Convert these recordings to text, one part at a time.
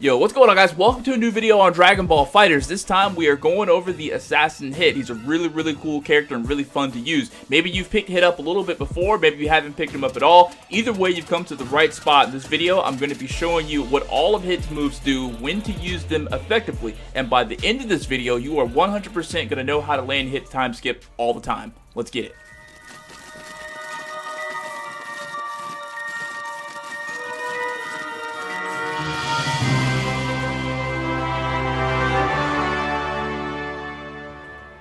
Yo, what's going on, guys? Welcome to a new video on Dragon Ball FighterZ. This time we are going over the Assassin Hit. He's a really cool character and really fun to use. Maybe you've picked Hit up a little bit before, maybe you haven't picked him up at all. Either way, you've come to the right spot. In this video, I'm going to be showing you what all of Hit's moves do, when to use them effectively, and by the end of this video, you are 100% going to know how to land Hit time skip all the time. Let's get it.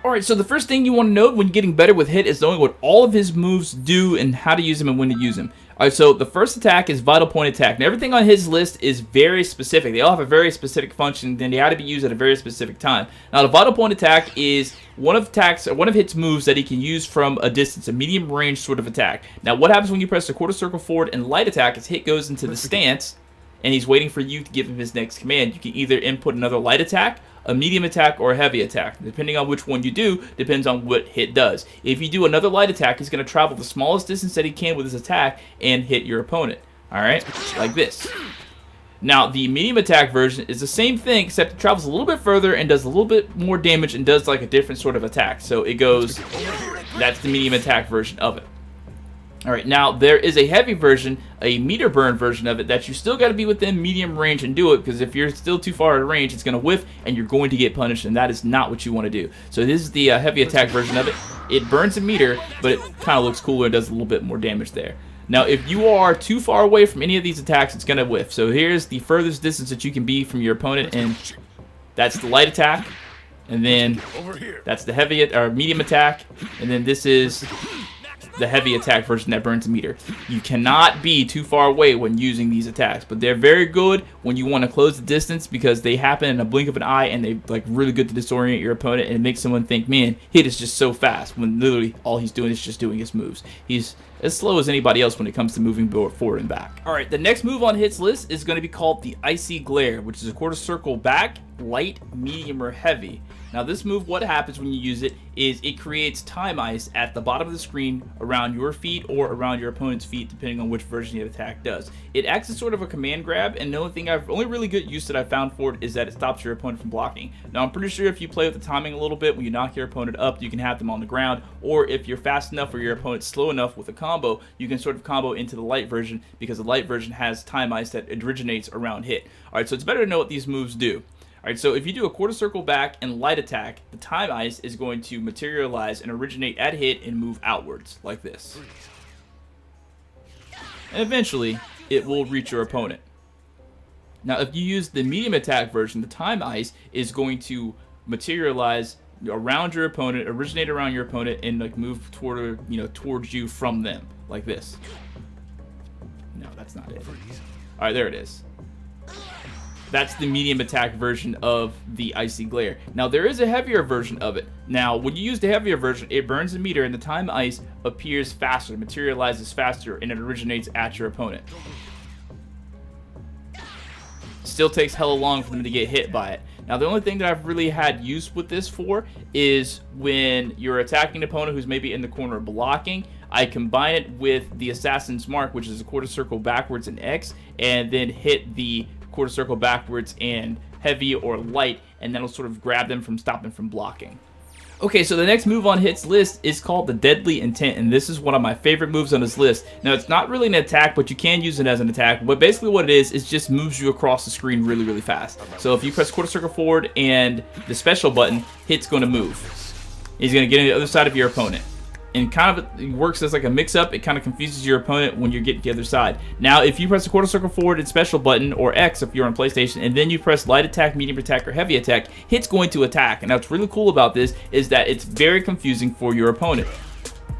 Alright, so the first thing you want to know when you're getting better with Hit is knowing what all of his moves do and how to use them and when to use them. Alright, so the first attack is Vital Point Attack. Now, everything on his list is very specific. They all have a very specific function, then they have to be used at a very specific time. Now, the Vital Point Attack is one of Hit's moves that he can use from a distance, a medium range sort of attack. Now, what happens when you press the quarter circle forward and light attack is Hit goes into the stance, and he's waiting for you to give him his next command. You can either input another light attack, a medium attack, or a heavy attack. Depending on which one you do, depends on what Hit does. If you do another light attack, he's going to travel the smallest distance that he can with his attack and hit your opponent. Alright? Like this. Now, the medium attack version is the same thing, except it travels a little bit further and does a little bit more damage and does like a different sort of attack. So it goes, that's the medium attack version of it. Alright, now there is a heavy version, a meter burn version of it that you still got to be within medium range and do it, because if you're still too far out of range, it's going to whiff and you're going to get punished, and that is not what you want to do. So this is the heavy attack version of it. It burns a meter, but it kind of looks cooler and does a little bit more damage there. Now, if you are too far away from any of these attacks, it's going to whiff. So here's the furthest distance that you can be from your opponent, and that's the light attack. And then that's the heavy or medium attack, and then this is the heavy attack version that burns a meter. You cannot be too far away when using these attacks, but they're very good when you want to close the distance because they happen in a blink of an eye and they're like really good to disorient your opponent and it makes someone think, man, Hit is just so fast, when literally all he's doing is just doing his moves. He's as slow as anybody else when it comes to moving forward and back. Alright, the next move on Hit's list is going to be called the Icy Glare, which is a quarter circle back, light, medium, or heavy. Now, this move, what happens when you use it is it creates time ice at the bottom of the screen around your feet or around your opponent's feet, depending on which version the attack does. It acts as sort of a command grab, and the only really good use that I've found for it is that it stops your opponent from blocking. Now, I'm pretty sure if you play with the timing a little bit, when you knock your opponent up, you can have them on the ground, or if you're fast enough or your opponent's slow enough with a combo, you can sort of combo into the light version, because the light version has time ice that originates around Hit. Alright, so it's better to know what these moves do. Alright, so if you do a quarter circle back and light attack, the time ice is going to materialize and originate at Hit and move outwards, like this. And eventually, it will reach your opponent. Now, if you use the medium attack version, the time ice is going to materialize around your opponent, originate around your opponent, and like move toward, towards you from them, like this. No, that's not it. Alright, there it is. That's the medium attack version of the Icy Glare. Now, there is a heavier version of it. Now, when you use the heavier version, it burns a meter and the time ice appears faster, materializes faster, and it originates at your opponent. Still takes hella long for them to get hit by it. Now, the only thing that I've really had use with this for is when you're attacking an opponent who's maybe in the corner blocking. I combine it with the Assassin's Mark, which is a quarter circle backwards and X, and then hit the quarter circle backwards and heavy or light, and that'll sort of grab them from stopping from blocking. Okay, so the next move on Hit's list is called the Deadly Intent, and this is one of my favorite moves on his list. Now, it's not really an attack, but you can use it as an attack, but basically what it is just moves you across the screen really fast. So if you press quarter circle forward and the special button, Hit's going to move. He's going to get on the other side of your opponent. And kind of it works as like a mix-up. It kind of confuses your opponent when you get to the other side. Now, if you press the quarter circle forward and special button, or X if you're on PlayStation, and then you press light attack, medium attack, or heavy attack, Hit's going to attack. And what's really cool about this is that it's very confusing for your opponent.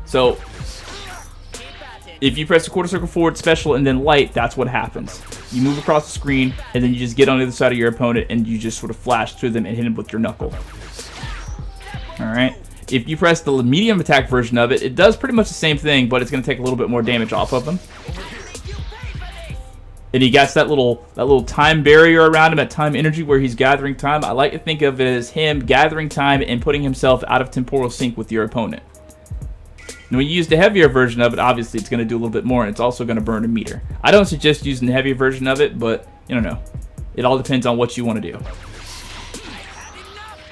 So, if you press the quarter circle forward, special, and then light, that's what happens. You move across the screen, and then you just get on the other side of your opponent, and you just sort of flash through them and hit him with your knuckle. Alright. If you press the medium attack version of it, it does pretty much the same thing, but it's going to take a little bit more damage off of him. And he gets that little time barrier around him, that time energy where he's gathering time. I like to think of it as him gathering time and putting himself out of temporal sync with your opponent. And when you use the heavier version of it, obviously it's going to do a little bit more, and it's also going to burn a meter. I don't suggest using the heavier version of it, but, you don't know. It all depends on what you want to do.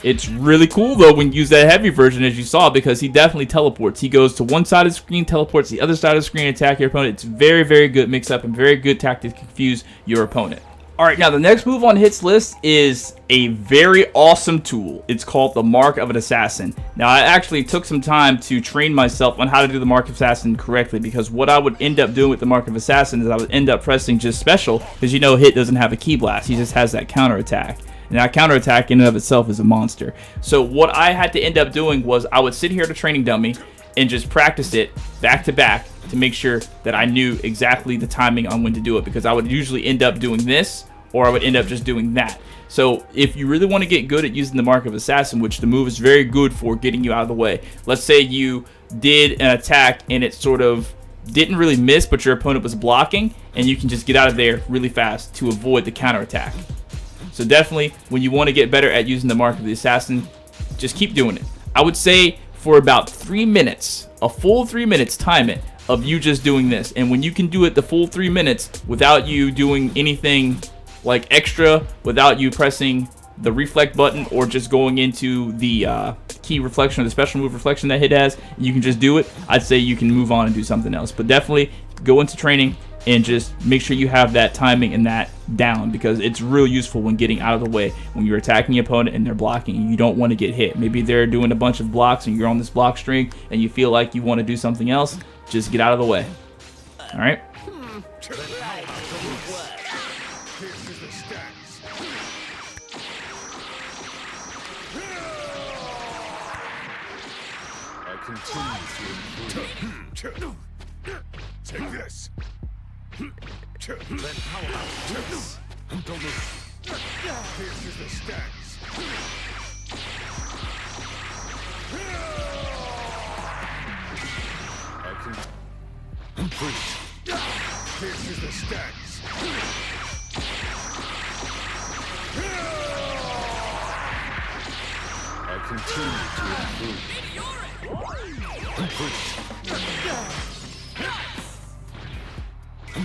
It's really cool though when you use that heavy version, as you saw, because he definitely teleports. He goes to one side of the screen, teleports the other side of the screen, attack your opponent. It's very, very good mix up and very good tactic to confuse your opponent. Alright, now the next move on Hit's list is a very awesome tool. It's called the Mark of an Assassin. Now, I actually took some time to train myself on how to do the Mark of Assassin correctly, because what I would end up doing with the Mark of Assassin is I would end up pressing just special, because you know Hit doesn't have a key blast. He just has that counter attack. And that counter attack in and of itself is a monster. So what I had to end up doing was I would sit here at a training dummy and just practice it back to back to make sure that I knew exactly the timing on when to do it, because I would usually end up doing this or I would end up just doing that. So if you really want to get good at using the Mark of Assassin, which the move is very good for getting you out of the way. Let's say you did an attack and it sort of didn't really miss, but your opponent was blocking, and you can just get out of there really fast to avoid the counter attack. So definitely, when you want to get better at using the Mark of the Assassin, just keep doing it. I would say for about 3 minutes, a full 3 minutes, time it, of you just doing this. And when you can do it the full 3 minutes without you doing anything like extra, without you pressing the reflect button or just going into the key reflection or the special move reflection that Hit has, you can just do it, I'd say you can move on and do something else. But definitely go into training and just make sure you have that timing and that down, because it's real useful when getting out of the way when you're attacking your opponent and they're blocking and you don't want to get hit. Maybe they're doing a bunch of blocks and you're on this block string and you feel like you want to do something else. Just get out of the way. All right. Take this. Then how about this? Don't move. Here's the stacks. I can improve. Here's the stacks. I continue to improve. Improve.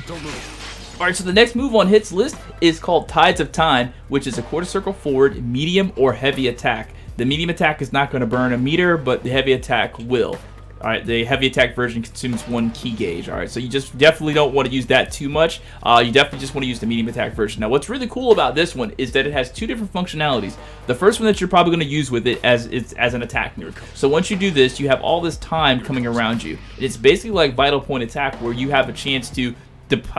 Don't move. Alright, so the next move on Hit's list is called Tides of Time, which is a quarter circle forward, medium or heavy attack. The medium attack is not going to burn a meter, but the heavy attack will. Alright, the heavy attack version consumes 1 key gauge. Alright, so you just definitely don't want to use that too much. You definitely just want to use the medium attack version. Now, what's really cool about this one is that it has 2 different functionalities. The first one that you're probably going to use with it as an attack move. So once you do this, you have all this time coming around you. It's basically like Vital Point Attack, where you have a chance to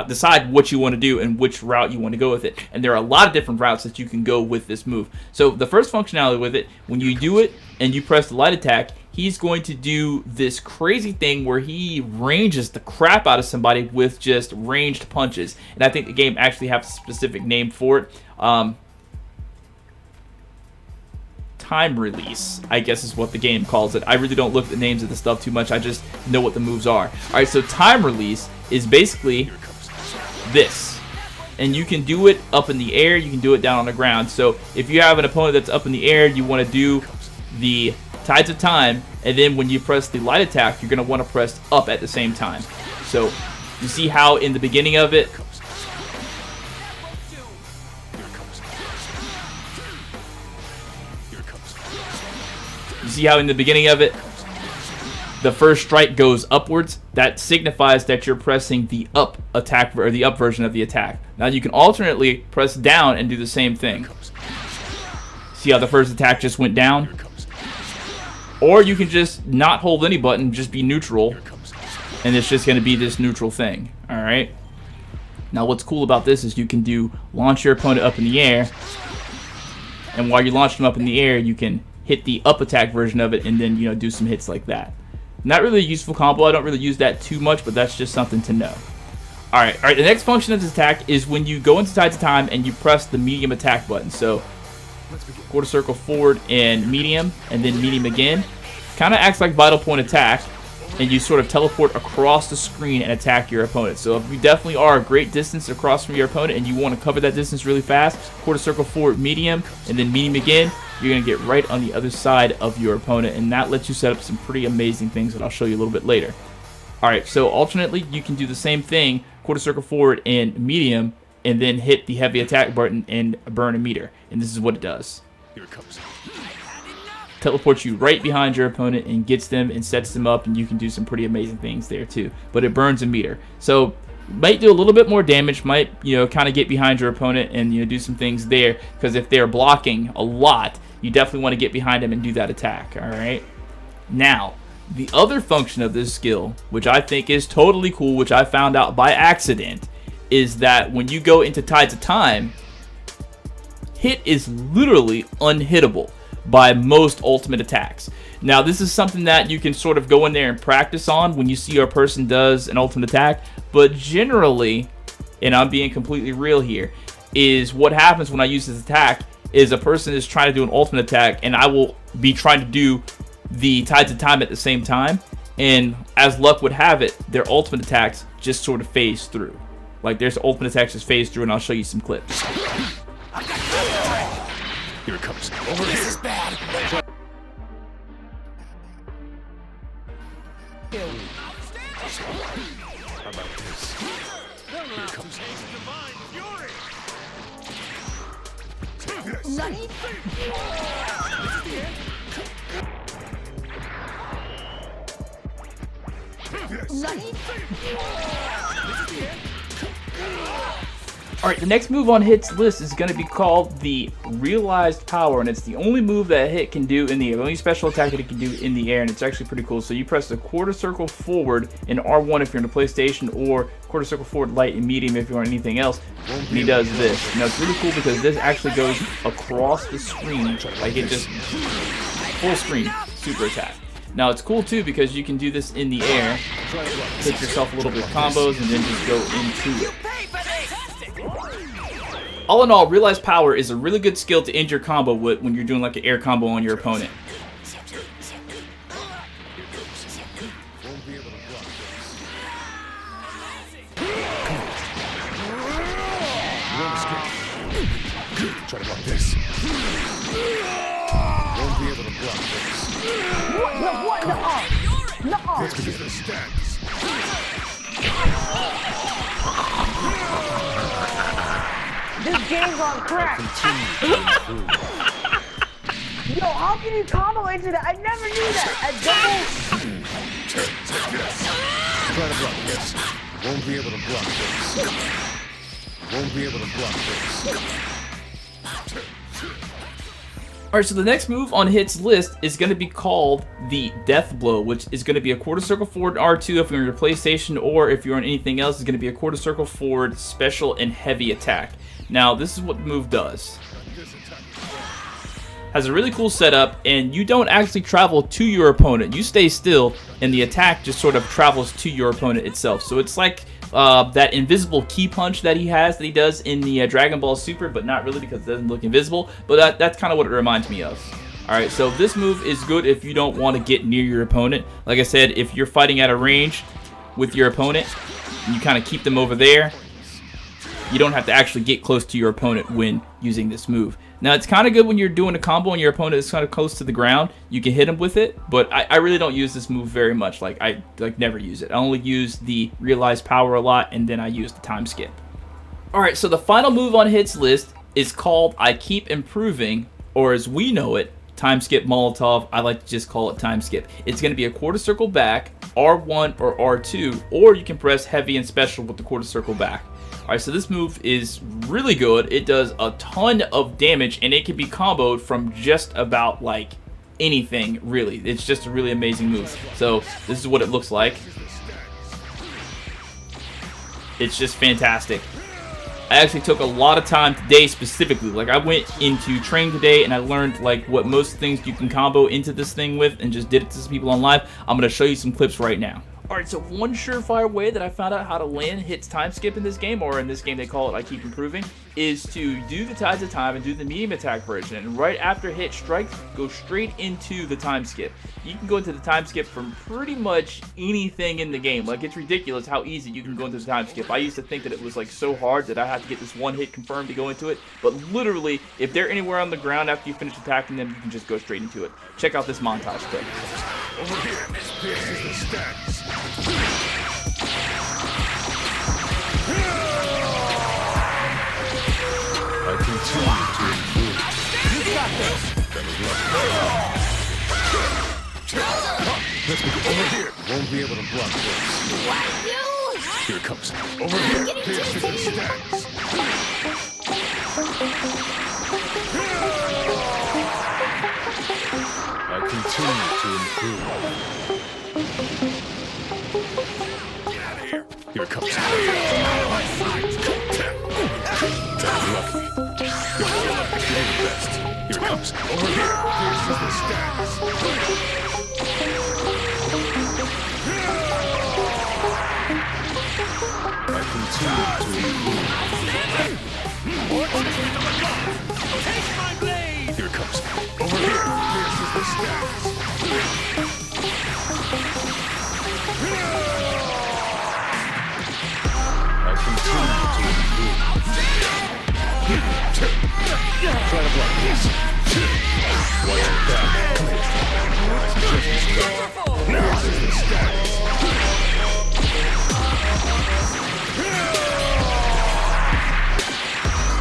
decide what you want to do and which route you want to go with it. And there are a lot of different routes that you can go with this move. So the first functionality with it, when you do it and you press the light attack, he's going to do this crazy thing where he ranges the crap out of somebody with just ranged punches. And I think the game actually has a specific name for it. Time release, I guess, is what the game calls it. I really don't look at the names of the stuff too much. I just know what the moves are. Alright, so time release is basically this. And you can do it up in the air, you can do it down on the ground. So if you have an opponent that's up in the air, you want to do the Tides of Time, and then when you press the light attack, you're going to want to press up at the same time. So you see how in the beginning of it, the first strike goes upwards. That signifies that you're pressing the up attack, or the up version of the attack. Now you can alternately press down and do the same thing. See how the first attack just went down? Or you can just not hold any button, just be neutral, and it's just going to be this neutral thing. Alright? Now what's cool about this is you can launch your opponent up in the air, and while you launch them up in the air, you can hit the up attack version of it and then, do some hits like that. Not really a useful combo. I don't really use that too much, but that's just something to know. Alright, the next function of this attack is when you go into Tides of Time and you press the medium attack button. So, quarter circle forward and medium medium again. Kind of acts like Vital Point Attack, and you sort of teleport across the screen and attack your opponent. So if you definitely are a great distance across from your opponent and you want to cover that distance really fast, quarter circle forward, medium, and then medium again, you're going to get right on the other side of your opponent, and that lets you set up some pretty amazing things that I'll show you a little bit later. Alright, so alternately, you can do the same thing, quarter circle forward and medium, and then hit the heavy attack button and burn a meter. And this is what it does. Here it comes. Teleports you right behind your opponent and gets them and sets them up, and you can do some pretty amazing things there too. But it burns a meter, so might do a little bit more damage, might, you know, kind of get behind your opponent and, you know, do some things there, because if they're blocking a lot, you definitely want to get behind them and do that attack. All right, now the other function of this skill, which I think is totally cool, which I found out by accident, is that when you go into Tides of Time, Hit is literally unhittable by most ultimate attacks. Now, this is something that you can sort of go in there and practice on when you see a person does an ultimate attack, but generally, and I'm being completely real here, is what happens when I use this attack is a person is trying to do an ultimate attack, and I will be trying to do the Tides of Time at the same time, and as luck would have it, their ultimate attacks just sort of phase through. Like, there's ultimate attacks just phase through, and I'll show you some clips. Here it comes. Over here. This is bad. How about this? Here it comes. Alright, the next move on Hit's list is going to be called the Realized Power, and it's the only move that Hit can do in the air, the only special attack that it can do in the air, and it's actually pretty cool. So you press the quarter circle forward in R1 if you're in a PlayStation, or quarter circle forward light and medium if you're on anything else, and he does this. Now it's really cool because this actually goes across the screen, like it just full screen super attack. Now it's cool too because you can do this in the air, hit yourself a little bit of combos, and then just go into it. All in all, Realized Power is a really good skill to end your combo with when you're doing like an air combo on your opponent. Try to block this. Won't be able to block this. What? No. This is the stats. This game's on crack. Yo, how can you combo into that? I never knew that. Try to block this. Won't be able to block this. Won't be able to block this. Alright, so the next move on Hit's list is going to be called the deathblow, which is going to be a quarter circle forward R2 if you're on your PlayStation, or if you're on anything else, it's going to be a quarter circle forward special and heavy attack. Now, this is what the move does. Has a really cool setup, and you don't actually travel to your opponent. You stay still, and the attack just sort of travels to your opponent itself. So it's like that invisible key punch that he does in the Dragon Ball Super, but not really because it doesn't look invisible. But that's kind of what it reminds me of. Alright, so this move is good if you don't want to get near your opponent. Like I said, if you're fighting at a range with your opponent, and you kind of keep them over there, you don't have to actually get close to your opponent when using this move. Now, it's kind of good when you're doing a combo and your opponent is kind of close to the ground. You can hit him with it, but I really don't use this move very much. Like, I never use it. I only use the Realized Power a lot, and then I use the time skip. Alright, so the final move on Hit's list is called I Keep Improving, or as we know it, time skip Molotov. I like to just call it time skip. It's going to be a quarter circle back, R1 or R2, or you can press heavy and special with the quarter circle back. Alright, so this move is really good. It does a ton of damage, and it can be comboed from just about, like, anything, really. It's just a really amazing move. So, this is what it looks like. It's just fantastic. I actually took a lot of time today specifically. Like, I went into training today, and I learned, like, what most things you can combo into this thing with, and just did it to some people on live. I'm going to show you some clips right now. Alright, so one surefire way that I found out how to land Hit's time skip in this game, or in this game they call it I Keep Improving, is to do the Tides of Time and do the medium attack version. And right after Hit strikes, go straight into the time skip. You can go into the time skip from pretty much anything in the game. Like, it's ridiculous how easy you can go into the time skip. I used to think that it was like so hard that I had to get this one hit confirmed to go into it. But literally, if they're anywhere on the ground after you finish attacking them, you can just go straight into it. Check out this montage clip. Over here. This is the stats. continue to improve. You got this. That was lucky. Let's go over here. Won't be able to block this. What, you? Here it comes. Over here. Here's the stacks. I continue to improve. Get out of here. Here it comes. Lucky. You're the best. Here it comes. Over here. Here's the stacks. I continue to improve. Take my blade. Here it comes. Over here. Here's the stacks. I continue to improve. Try to block this. Watch your back. Here's the stacks.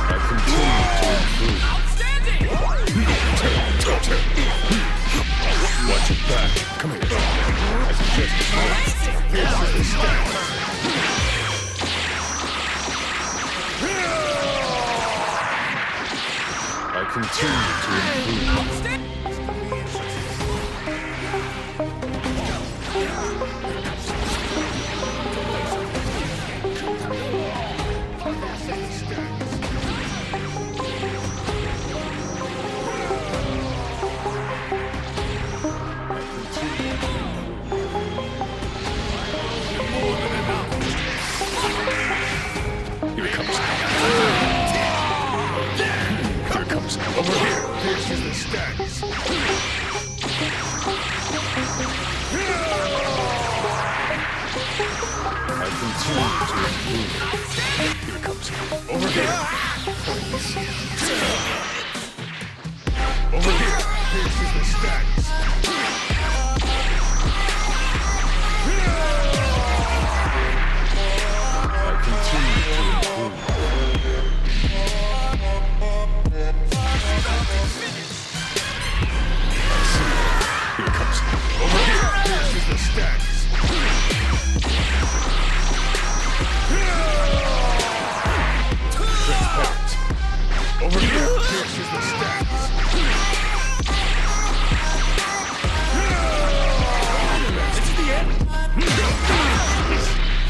I continue to improve. Outstanding. Watch your back. Come here. I suggest you move. Here's the stacks. I continue to improve. Here it comes. Here it comes. Over here. Here's the stacks. I continue to improve. Here it comes. Over here. Over here. Here's the stacks. I continue to improve. Here it comes. Over here. Here's the stacks. Over here. Here's the stacks. This is the end.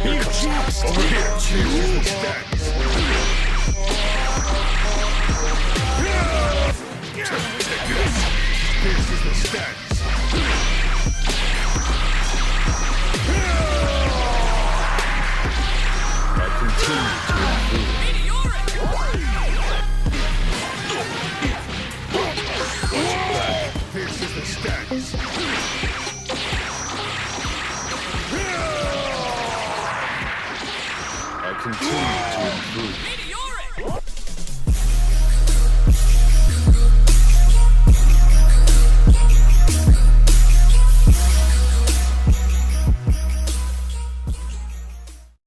Here it comes. Over here. Here's the stacks. Take this. Here's the stacks. I continue to improve. Meteoric. Watch your back. Here's the stacks. I continue to improve.